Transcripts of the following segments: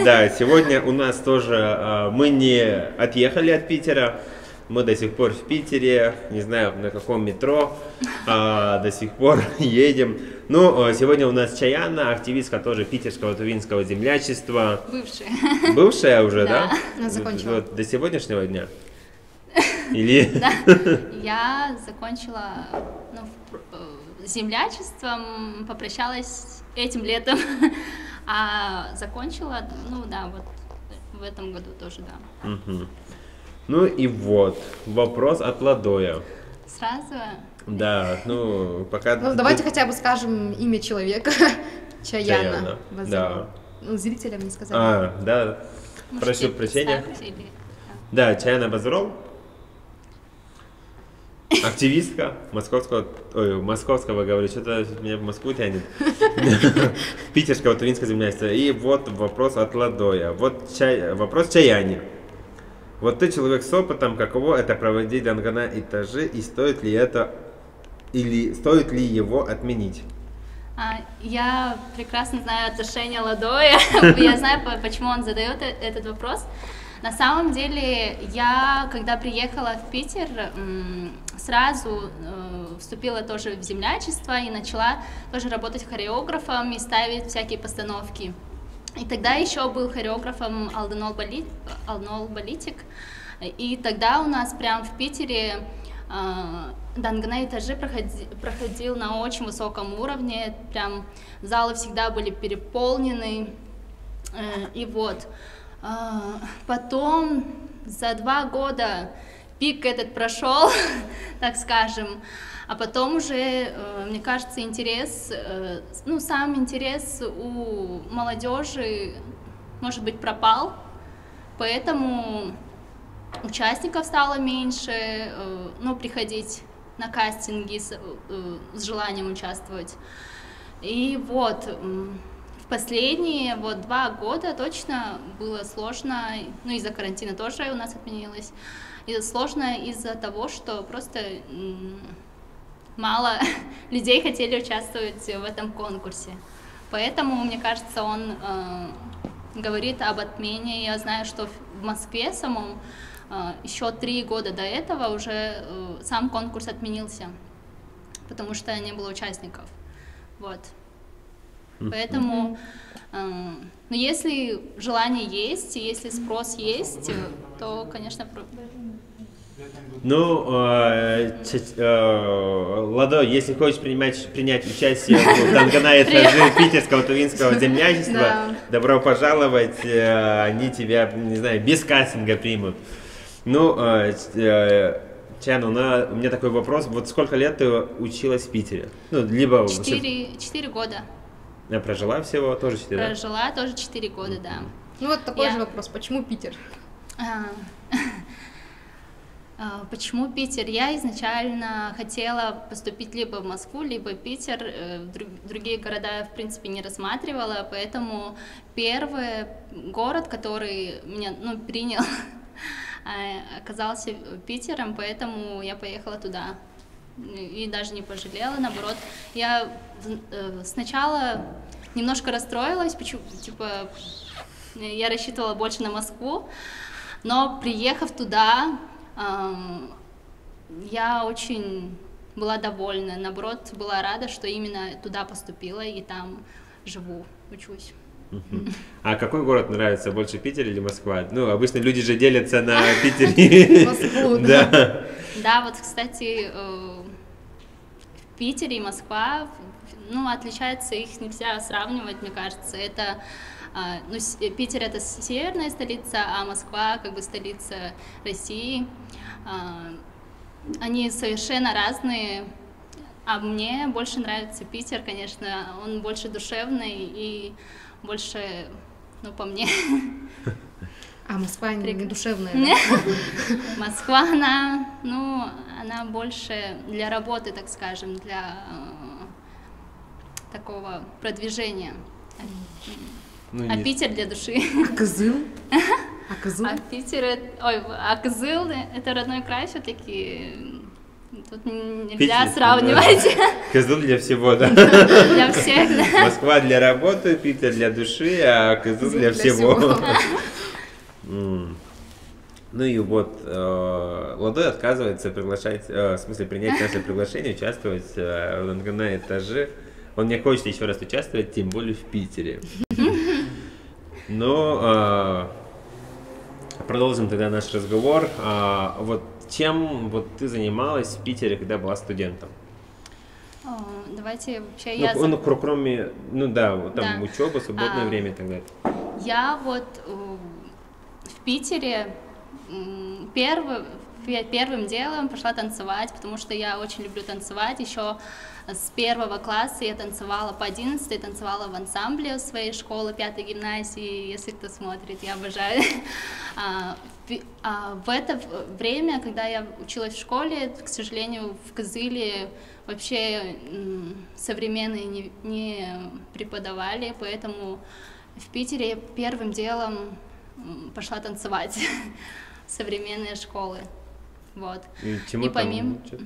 Да, сегодня у нас тоже, мы не отъехали от Питера, мы до сих пор в Питере, не знаю на каком метро, до сих пор едем. Ну, сегодня у нас Чаяна, активистка тоже питерского тувинского землячества. Бывшая. Бывшая уже, да? Она закончила. Вот, до сегодняшнего дня? Или? Да, я закончила землячеством, попрощалась этим летом, а закончила, ну да, вот в этом году тоже, да. Угу. Ну и вот, вопрос от Ладоя. Сразу? Да, ну пока... Ну давайте хотя бы скажем имя человека. Чаяна. Да. Ну, зрителям не сказали. Да. Прошу прощения. Да, Чаяна Базарол. Активистка московского, говорю, что-то меня в Москву тянет. Питерского тувинского землячества. И вот вопрос от Ладоя. Вот вопрос Чаяне. Вот ты человек с опытом, каково это проводить дангана и тажи, и стоит ли это, или стоит ли его отменить? Я прекрасно знаю отношение Ладоя, я знаю, почему он задает этот вопрос. На самом деле, я, когда приехала в Питер, сразу вступила тоже в землячество и начала тоже работать хореографом и ставить всякие постановки. И тогда еще был хореографом Алданол Балитик, и тогда у нас прям в Питере дангана и тажи проходил на очень высоком уровне, прям залы всегда были переполнены, и вот. Потом за 2 года пик этот прошел, так скажем, а потом уже, мне кажется, интерес, сам интерес у молодежи, может быть, пропал, поэтому участников стало меньше, приходить на кастинги с желанием участвовать. И вот, последние 2 года точно было сложно, из-за карантина тоже у нас отменилось, и сложно из-за того, что просто мало людей хотели участвовать в этом конкурсе. Поэтому, мне кажется, он говорит об отмене. Я знаю, что в Москве самом еще 3 года до этого уже сам конкурс отменился, потому что не было участников. Вот. Поэтому, если желание есть, если спрос есть, то, конечно, Ладо, если хочешь принять участие в дангана и тажи питерского тувинского землячества, добро пожаловать, они тебя, не знаю, без кастинга примут. Чаяна, у меня такой вопрос, вот сколько лет ты училась в Питере? 4 года. Я прожила всего тоже 4 года? Прожила тоже 4 года, да. Ну вот такой же вопрос, почему Питер? Почему Питер? Я изначально хотела поступить либо в Москву, либо в Питер, другие города я, в принципе, не рассматривала, поэтому первый город, который меня принял, оказался Питером, поэтому я поехала туда. И даже не пожалела, наоборот. Я сначала немножко расстроилась, я рассчитывала больше на Москву, но приехав туда, я очень была довольна, наоборот, была рада, что именно туда поступила и там живу, учусь. А какой город нравится больше, Питер или Москва? Обычно люди же делятся на Питер и Москву. Да, вот, кстати, Питер и Москва, отличаются, их нельзя сравнивать, мне кажется. Это, Питер — это северная столица, а Москва — столица России. Они совершенно разные, а мне больше нравится Питер, конечно, он больше душевный и больше, по мне. А Москва не душевная? Москва, она больше для работы, так скажем, для такого продвижения. А Питер для души. А Кызыл? А Питер, Кызыл — это родной край все-таки. тут нельзя Питер, сравнивать. Кызыл для всего, да? Для всех, да. Москва для работы, Питер для души, а Кызыл для всего. Ну и вот, Ладой отказывается приглашать, в смысле принять наше приглашение, участвовать на этаже. Он не хочет еще раз участвовать, тем более в Питере. Но продолжим тогда наш разговор. Вот чем вот ты занималась в Питере, когда была студентом? Давайте вообще Кроме, ну да, вот там Да. учеба, свободное время и так далее. Я вот в Питере первым делом пошла танцевать, потому что я очень люблю танцевать. Еще с 1 класса я танцевала по 11, танцевала в ансамбле своей школы, 5-й гимназии, если кто смотрит, я обожаю. В это время, когда я училась в школе, к сожалению, в Кызыле вообще современные не преподавали, поэтому в Питере я первым делом пошла танцевать в современные школы. Вот. И чему И там помимо... учат?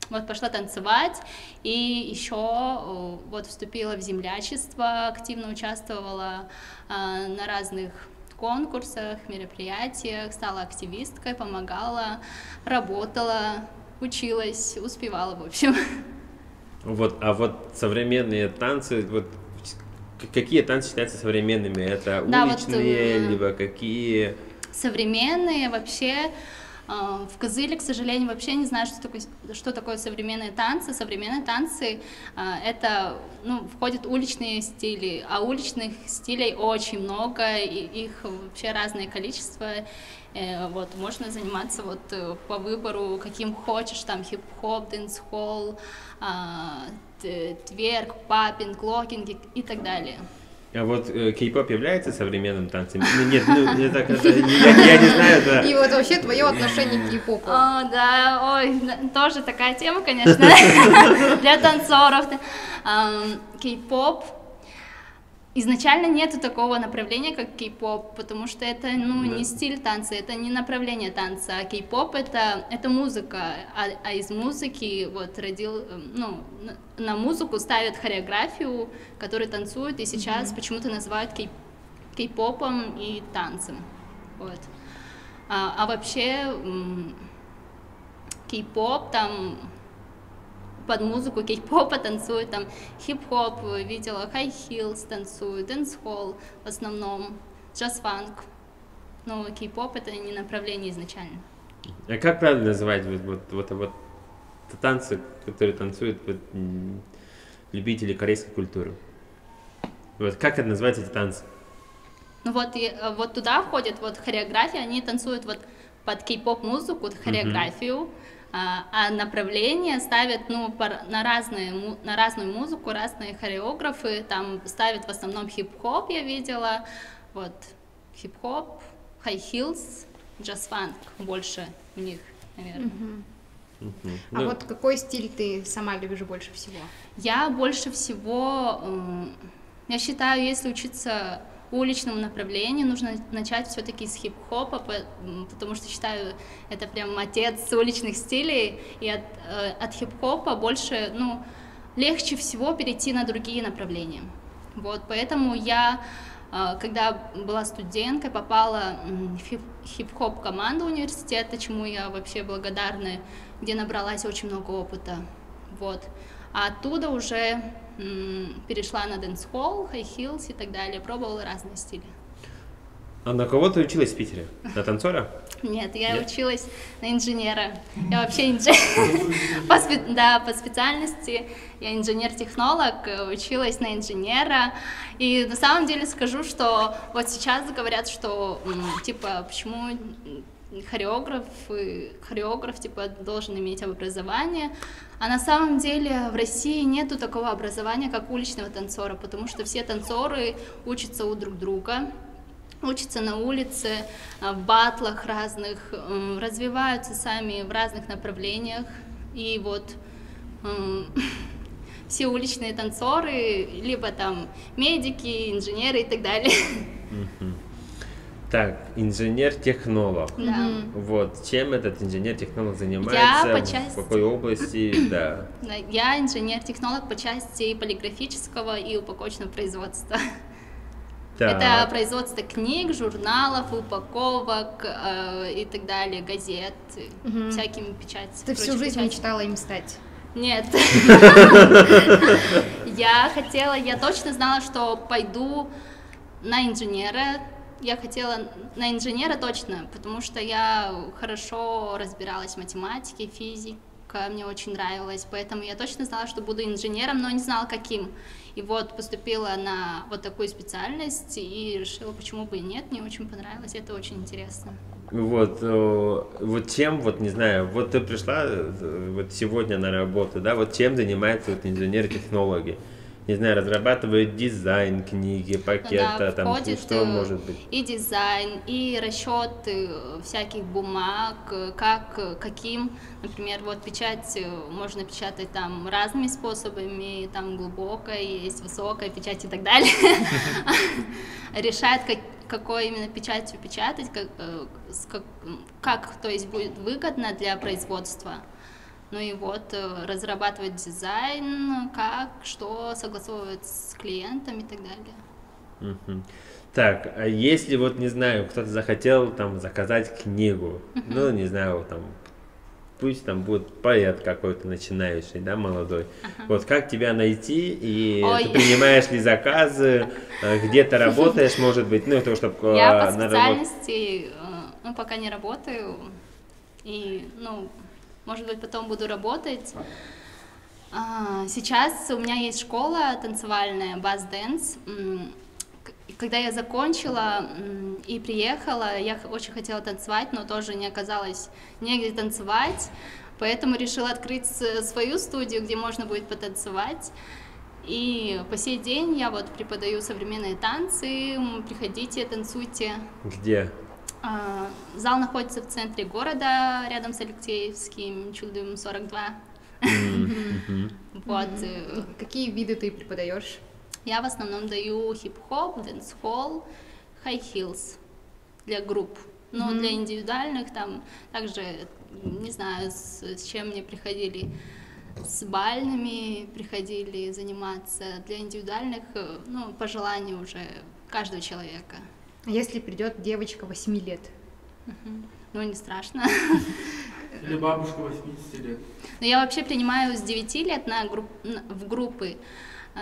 Вот пошла танцевать, и еще вот вступила в землячество, активно участвовала на разных конкурсах, мероприятиях, стала активисткой, помогала, работала, училась, успевала, в общем. Вот, а вот современные танцы, вот какие танцы считаются современными? Это Да, уличные, вот, либо какие? Современные вообще. В Кызыле, к сожалению, вообще не знаю, что такое современные танцы. Современные танцы это, входят уличные стили, а уличных стилей очень много, и их вообще разное количество. Вот, можно заниматься вот по выбору, каким хочешь, там хип-хоп, дэнс-холл, тверк, паппинг, локинг и так далее. А вот кей-поп является современным танцем? Нет, я не знаю, да. И вот вообще твое отношение к кей-попу. Да, тоже такая тема, конечно, для танцоров. Кей-поп. Изначально нету такого направления, как кей-поп, потому что это, не стиль танца, это не направление танца, а кей-поп это музыка, а из музыки вот на музыку ставят хореографию, которую танцуют, и сейчас почему-то называют кей-попом и танцем, вот. А вообще кей-поп там под музыку кей-попа танцуют, там хип-хоп, видела, high heels танцуют, дэнс-холл в основном, джаз-фанк. Но кей-поп это не направление изначально. А как правильно называть вот танцы, которые танцуют любители корейской культуры? Вот как это называется, эти танцы? Вот туда входит вот хореография, они танцуют вот под кей-поп музыку, хореографию. А направление ставят на разную музыку, разные хореографы, там ставят в основном хип-хоп, я видела, вот хип-хоп, high heels, джаз-фанк больше у них, наверное. А вот какой стиль ты сама любишь больше всего? Я больше всего, я считаю, если учиться уличному направлению, нужно начать все-таки с хип-хопа, потому что считаю, это прям отец уличных стилей, и от хип-хопа больше, легче всего перейти на другие направления. Вот, поэтому я, когда была студенткой, попала в хип-хоп команду университета, чему я вообще благодарна, где набралась очень много опыта. Вот. А оттуда уже перешла на дэнс-холл, high heels и так далее, пробовала разные стили. А на кого ты училась в Питере? На танцора? Нет, я училась на инженера. Я вообще по специальности я инженер-технолог, училась на инженера. И на самом деле скажу, что вот сейчас говорят, что типа почему хореограф типа должен иметь образование. А на самом деле в России нету такого образования, как уличного танцора, потому что все танцоры учатся у друг друга, учатся на улице, в батлах разных, развиваются сами в разных направлениях. И вот все уличные танцоры, либо там медики, инженеры и так далее. Так, инженер-технолог. Да. Вот, чем этот инженер-технолог занимается, по в части- какой области, да. Да, я инженер-технолог по части полиграфического и упаковочного производства. Это Так, производство книг, журналов, упаковок и так далее, газет, всякими печатями. Ты всю жизнь мечтала им стать. Нет. Я точно знала, что пойду на инженера. Я хотела на инженера точно, потому что я хорошо разбиралась в математике, физике, мне очень нравилось, поэтому я точно знала, что буду инженером, но не знала каким. И вот поступила на вот такую специальность и решила, почему бы и нет, мне очень понравилось, это очень интересно. вот чем, вот не знаю, вот ты пришла вот сегодня на работу, да, вот чем занимаются вот инженеры-технологи? Не знаю, разрабатывают дизайн книги, пакета, Да, там, входит что может быть? и дизайн, и расчеты всяких бумаг, каким, например, вот печать можно печатать там разными способами, там глубокая есть, высокая печать и так далее. Решает, какой именно печатью печатать, как, то есть, будет выгодно для производства. Ну и вот разрабатывать дизайн, как, что согласовывать с клиентом и так далее. Так, а если вот, не знаю, кто-то захотел там заказать книгу, ну, не знаю, там, пусть там будет поэт какой-то начинающий, да, молодой, вот как тебя найти, и ты принимаешь ли заказы, где ты работаешь, может быть, ну, то, чтобы... Я по специальности, ну, пока не работаю, и, ну, может быть, потом буду работать. Сейчас у меня есть школа танцевальная, Bass Dance. Когда я закончила и приехала, я очень хотела танцевать, но тоже не оказалось негде танцевать, поэтому решила открыть свою студию, где можно будет потанцевать. И по сей день я вот преподаю современные танцы, приходите, танцуйте. Где? Зал находится в центре города, рядом с Алексеевским, Чудовым 42. Вот. Какие виды ты преподаешь? Я в основном даю хип-хоп, дэнс-холл, хай-хилс для групп. Но для индивидуальных там также, не знаю, с чем мне приходили, с бальными приходили заниматься. Для индивидуальных, ну, по желанию уже каждого человека. А если придет девочка 8 лет? Ну, не страшно. Или бабушка 80 лет. Но я вообще принимаю с 9 лет в группы.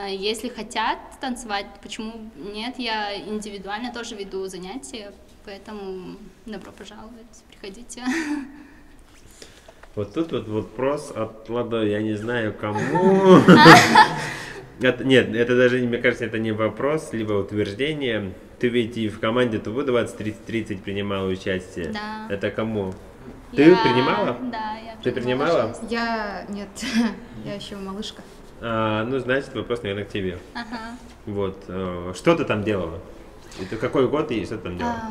Если хотят танцевать, почему нет? Я индивидуально тоже веду занятия, поэтому добро пожаловать, приходите. Вот тут вот вопрос от Ладо, я не знаю кому. Нет, это даже, мне кажется, это не вопрос, либо утверждение. Ты ведь и в команде ТВ 20-30 принимала участие. Да. Это кому? Ты принимала? Да, я Ты принимала? участие. Я... Нет, я еще малышка. Ну, значит, вопрос, наверное, к тебе. Ага. Вот. Что ты там делала? Это какой год и что ты там делала?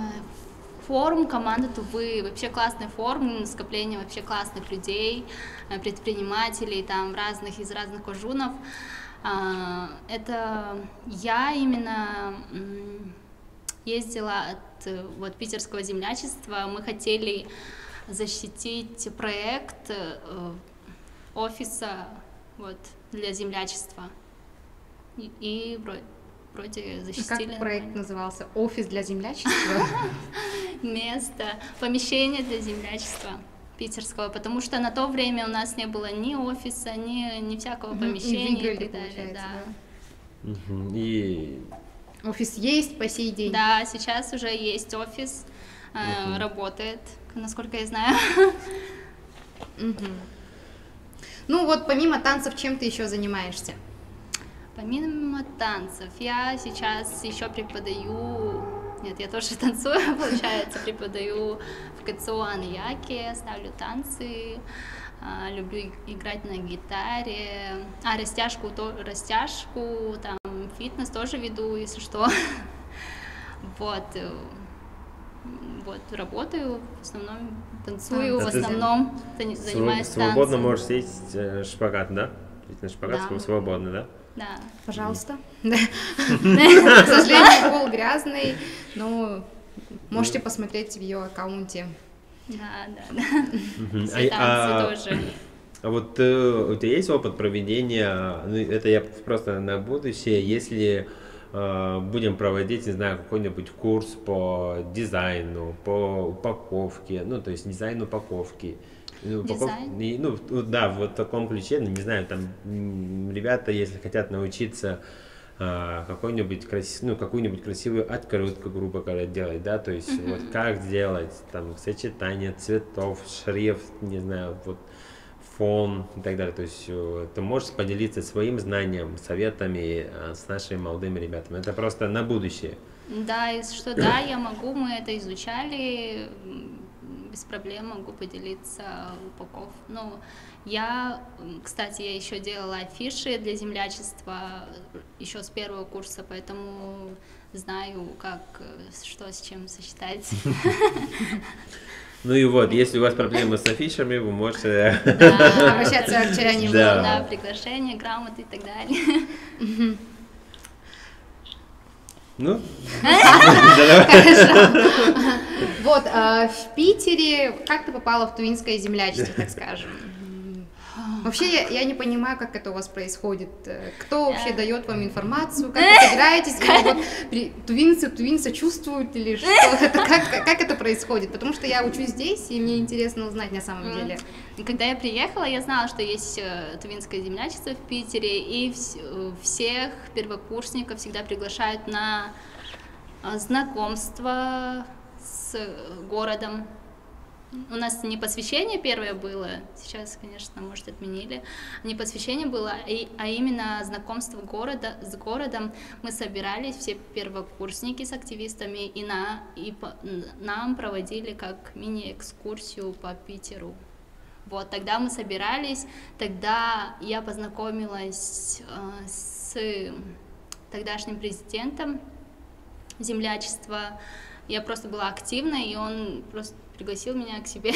Форум команды Тувы, вообще классный форум, скопление вообще классных людей, предпринимателей там из разных кожунов. Это я именно ездила от вот, питерского землячества, мы хотели защитить проект офиса вот, для землячества. И вроде защитили. Как проект назывался? Офис для землячества? Место, помещение для землячества питерского, потому что на то время у нас не было ни офиса, ни всякого помещения и так далее. Да. И... Офис есть по сей день? Да, сейчас уже есть офис, работает, насколько я знаю. Ну вот помимо танцев, чем ты еще занимаешься? Помимо танцев, я сейчас еще преподаю, нет, я тоже танцую, получается, преподаю в КЦУ Аньяке, ставлю танцы, люблю играть на гитаре, растяжку, там, фитнес тоже веду, если что, вот, работаю, в основном танцую, в основном занимаюсь танцем. Свободно можешь сесть шпагат, да? Шпагат Да. свободно, да? Да. Пожалуйста. К сожалению, пол грязный, но Можете посмотреть в ее аккаунте. Да. Мгм. Все танцы тоже. А вот у тебя есть опыт проведения, ну, это я просто на будущее, если будем проводить, не знаю, какой-нибудь курс по дизайну, по упаковке, ну, то есть дизайн упаковки. Дизайн? Да, вот в таком ключе, ну, не знаю, там ребята, если хотят научиться какую-нибудь красивую открытку, грубо говоря, делать, да, то есть вот как сделать, там, сочетание цветов, шрифт, не знаю, вот фон и так далее, то есть ты можешь поделиться своим знанием, советами с нашими молодыми ребятами, это просто на будущее. Да, я могу, мы это изучали, без проблем могу поделиться упаковкой. Ну, кстати, я еще делала афиши для землячества еще с первого курса, поэтому знаю, что с чем сочетать. Ну и вот, если у вас проблемы с афишами, вы можете обращаться к Чаяне. Да, приглашения, грамоты и так далее. Ну, Вот, в Питере, как ты попала в тувинское землячество, так скажем? Вообще, я не понимаю, как это у вас происходит. Кто вообще дает вам информацию, как вы собираетесь, или вот тувинцы чувствуют, или что? Как это происходит? Потому что я учусь здесь, и мне интересно узнать на самом деле. Когда я приехала, я знала, что есть тувинское землячество в Питере, и всех первокурсников всегда приглашают на знакомство с городом. У нас не посвящение первое было, сейчас, конечно, может, отменили, не посвящение было, а именно знакомство с городом. Мы собирались, все первокурсники с активистами, и нам проводили как мини-экскурсию по Питеру. Вот, тогда мы собирались, тогда я познакомилась с тогдашним президентом землячества. Я просто была активной, и он просто пригласил меня к себе.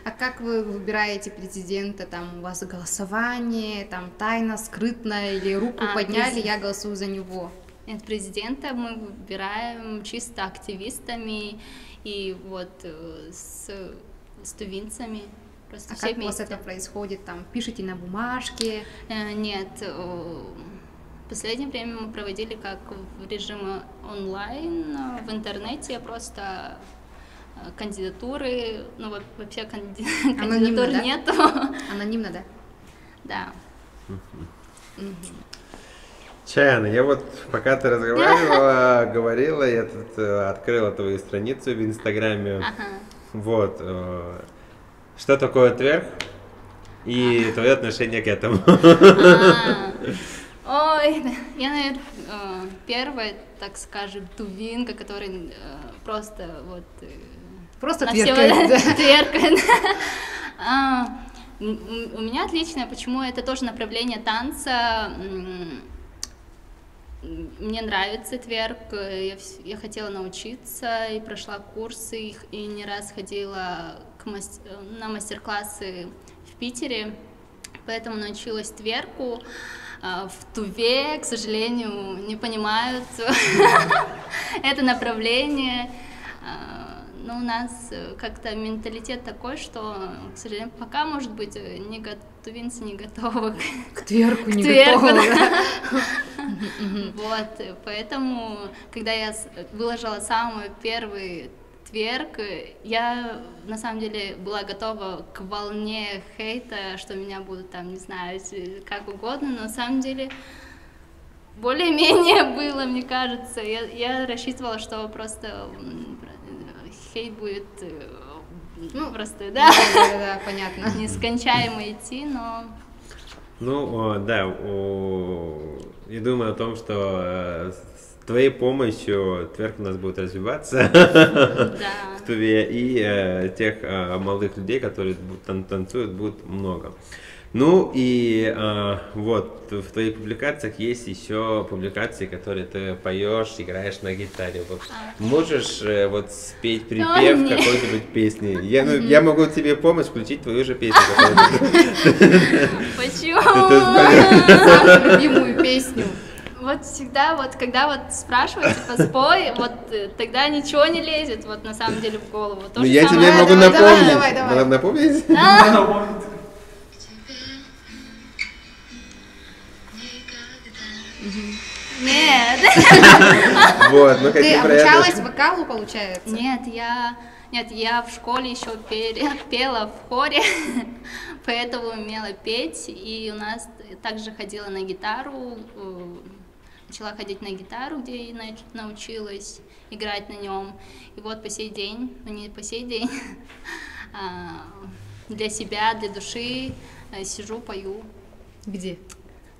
А как вы выбираете президента? Там у вас голосование, там тайно, скрытно, или руку подняли, я голосую за него? Нет, президента мы выбираем чисто активистами и вот с тувинцами. Просто А все как у вас вместе. это происходит? Там пишите на бумажке? Нет, в последнее время мы проводили как в режиме онлайн, в интернете, просто кандидатуры, ну вообще кандидатур да? нету. Анонимно, да? Да. Чаяна, я вот, пока ты говорила, я тут открыла твою страницу в Инстаграме. Вот. Что такое тверк и твое отношение к этому? Ой, я, наверное, первая, так скажем, тувинка, который просто вот... Просто на тверкает, да? Тверкает. У меня отличное, почему это тоже направление танца. Мне нравится тверк, я хотела научиться и прошла курсы, и не раз ходила на мастер-классы в Питере, поэтому научилась тверку. В Туве, к сожалению, не понимают это направление. Но у нас как-то менталитет такой, что, к сожалению, пока, может быть, тувинцы не готовы к тверку, не тверку, готовы. Вот, поэтому, когда я выложила самый первый тверк, я на самом деле была готова к волне хейта, что меня будут там, не знаю, как угодно, но на самом деле более-менее было, мне кажется. Я рассчитывала, что просто хейт будет, ну, просто, да, понятно. нескончаемо идти, но... Ну, да, я думаю о том, что с твоей помощью тверк у нас будет развиваться в Туве, и тех молодых людей, которые танцуют, будет много. Ну и вот в твоих публикациях есть еще публикации, которые ты поешь, играешь на гитаре. Вот, можешь вот спеть припев какой-нибудь песни? Я могу тебе помочь включить твою же песню. Почему? Самую любимую песню. Вот всегда, вот когда вот спрашивают, типа, спой, вот тогда ничего не лезет, вот на самом деле в голову. То Ну, же я самое- тебе могу давай, напомнить. давай, давай. Надо напомнить? Она помнит. Нет, Вот, ну Ты какие обучалась вокалу, получается? нет, я в школе еще пела в хоре, поэтому умела петь, и у нас также ходила на гитару, начала ходить на гитару, где и научилась играть на нем, и вот по сей день, ну не по сей день, для себя, для души сижу, пою Где?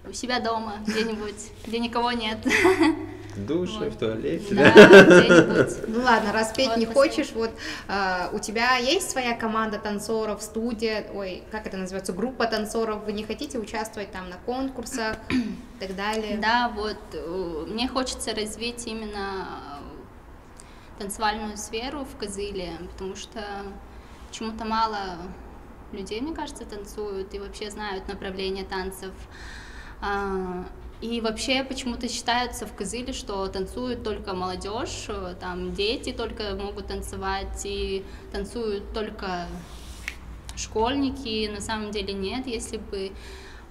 у себя дома, где-нибудь, где никого нет. В душе, Вот. в туалете, Да, да? где-нибудь. Ну ладно, раз петь Вот, не спасибо. хочешь, вот у тебя есть своя команда танцоров, студия, ой, как это называется, группа танцоров, вы не хотите участвовать там на конкурсах и так далее? Да, вот мне хочется развить именно танцевальную сферу в Кызыле, потому что почему-то мало людей, мне кажется, танцуют и вообще знают направление танцев. И вообще почему-то считается в Кызыле, что танцует только молодежь, там дети только могут танцевать, и танцуют только школьники. На самом деле нет, если бы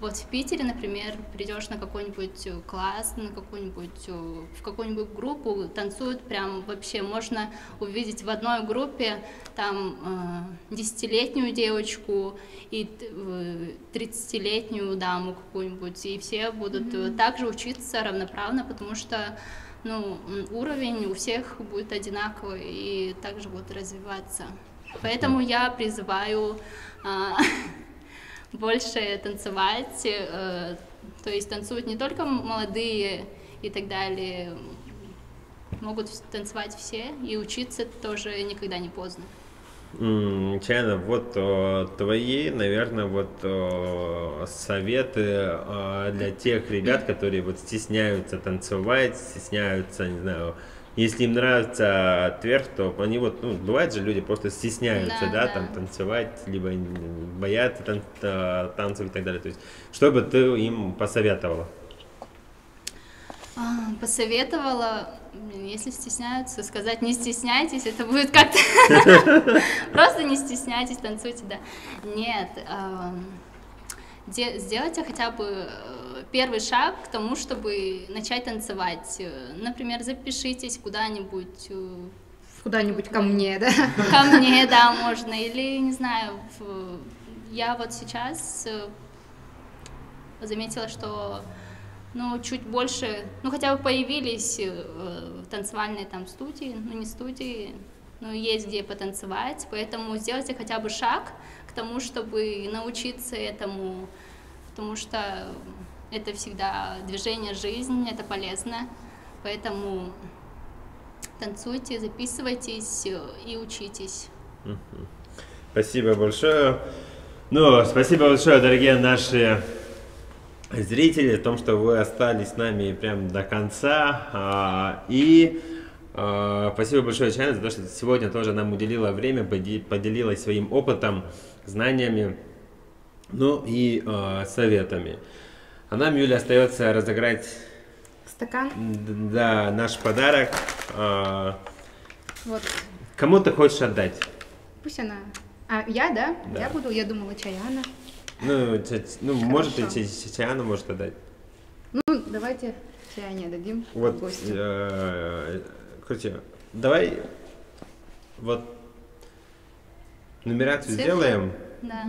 вот в Питере, например, придешь на какой-нибудь класс, на какую-нибудь, в какую-нибудь группу, танцуют прям вообще, можно увидеть в одной группе там 10-летнюю девочку и 30-летнюю даму какую-нибудь, и все будут также учиться равноправно, потому что ну, уровень у всех будет одинаковый и также будет развиваться. Поэтому я призываю больше танцевать, то есть танцуют не только молодые и так далее, могут танцевать все, и учиться тоже никогда не поздно. Чайна, вот твои, наверное, вот советы для тех ребят, которые вот стесняются танцевать, стесняются, не знаю, если им нравится тверк, то они вот, ну, бывает же люди просто стесняются, да, Да, там да. танцевать, либо боятся танцев и так далее. То есть, что бы ты им посоветовала? Посоветовала, если стесняются, сказать не стесняйтесь, это будет как-то просто не стесняйтесь, танцуйте, да. Нет, сделайте хотя бы первый шаг к тому, чтобы начать танцевать. Например, запишитесь куда-нибудь Куда-нибудь ко мне, да? ко мне, да, можно, или, не знаю, я вот сейчас заметила, что, ну, чуть больше, ну, хотя бы появились танцевальные там студии, ну, не студии, но есть где потанцевать, поэтому сделайте хотя бы шаг к тому, чтобы научиться этому, потому что это всегда движение, жизнь, это полезно, поэтому танцуйте, записывайтесь и учитесь. Спасибо большое. Ну, спасибо большое, дорогие наши зрители, о том, что вы остались с нами прям до конца. Спасибо большое, Чайна, за то, что сегодня тоже нам уделила время, поделилась своим опытом, знаниями, ну и советами. А нам, Юля, остается разыграть Стакан? да, наш подарок. Вот. Кому ты хочешь отдать? Пусть она... А, я, да? Да. Я буду, я думала, Чаяна. Ну, может и Хорошо. Чаяна может отдать. Ну, давайте Чаяне дадим Вот, гостю. короче, давай вот нумерацию Цифры? сделаем Да.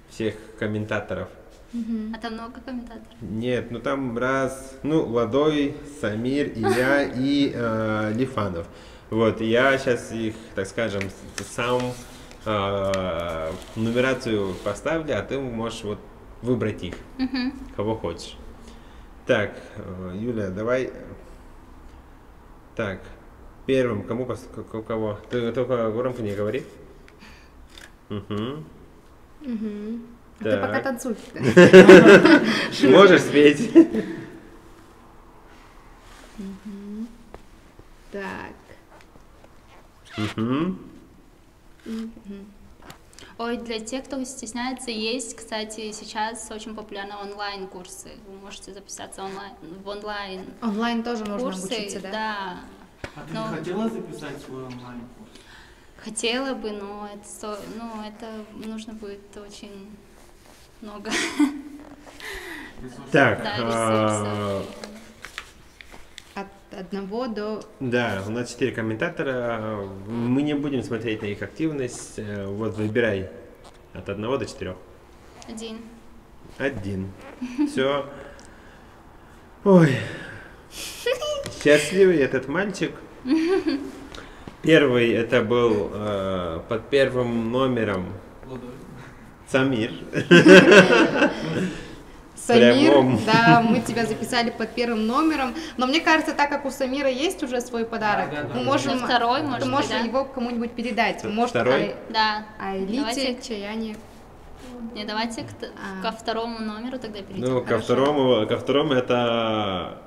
всех комментаторов. А там много комментаторов. Нет, ну там Ладой, Самир, Илья и Лифанов. Вот, и я сейчас их, так скажем, сам нумерацию поставлю, а ты можешь вот выбрать их, кого хочешь. Так, Юля, давай. Так, первым кого? Ты только громко не говори. А ты пока Так. танцуй. Можешь спеть. Так. Мгм. Ой, для тех, кто стесняется, есть, кстати, сейчас очень популярны онлайн-курсы. Вы можете записаться в онлайн. Онлайн тоже можно Курсы, обучиться, да? да. А ты Но- не хотела записать свой онлайн-курс? Хотела бы, но это нужно будет очень много. Так, Да, ресурсов. От 1 до... да, у нас 4 комментатора. Мы не будем смотреть на их активность. Вот выбирай от 1 до 4. 1. 1. Все. Ой. Счастливый этот мальчик. Первый это был под первым номером Ладой. Самир. Самир, Прямом. да, мы тебя записали под первым номером, но мне кажется, так как у Самира есть уже свой подарок, Да, да, мы да. можем, Ну, второй, может ты быть, можешь да? его кому-нибудь передать. Может, Второй? Да. Айлите, Давайте, Чаяне. не, давайте ко второму номеру тогда перейдем. Ну, ко второму это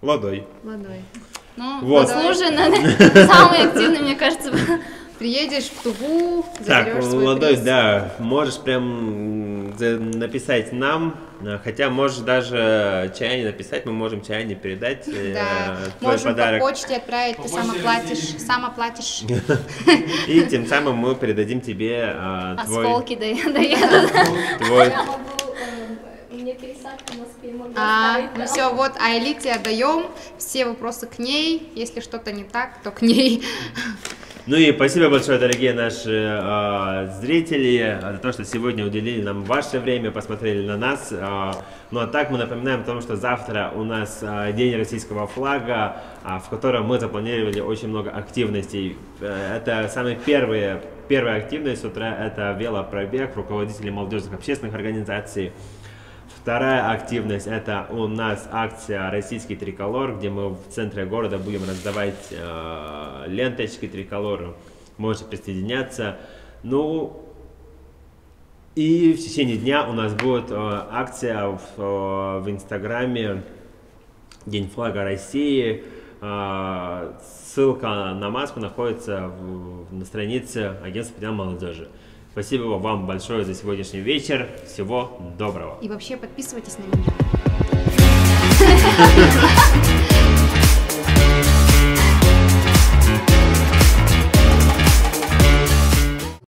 Ладой. Ладой. Ну, Вот. заслуженно. Самый активный, мне кажется. Приедешь в Туву, Так, заберешь свой Ладой, приз. да, можешь прям написать нам, хотя можешь даже Чаяне написать, мы можем Чаяне передать Да, твой можем подарок. по почте отправить, ты По сам почте оплатишь, разделим. сам оплатишь. И тем самым мы передадим тебе твой... Осколки доедут. твой... Я могу, мне пересадку в Москве могу Ну оставить. все, вот Айлите отдаем, все вопросы к ней, если что-то не так, то к ней. Ну и спасибо большое, дорогие наши зрители, за то, что сегодня уделили нам ваше время, посмотрели на нас. Ну а так мы напоминаем о том, что завтра у нас День российского флага, в котором мы запланировали очень много активностей. Это самая первая активность с утра, это велопробег руководителей молодежных общественных организаций. Вторая активность — это у нас акция «Российский триколор», где мы в центре города будем раздавать ленточки триколора. Можете присоединяться. Ну и в течение дня у нас будет акция в Инстаграме «День флага России». Ссылка на маску находится на странице агентства по делам молодежи. Спасибо вам большое за сегодняшний вечер. Всего доброго. И вообще подписывайтесь на меня.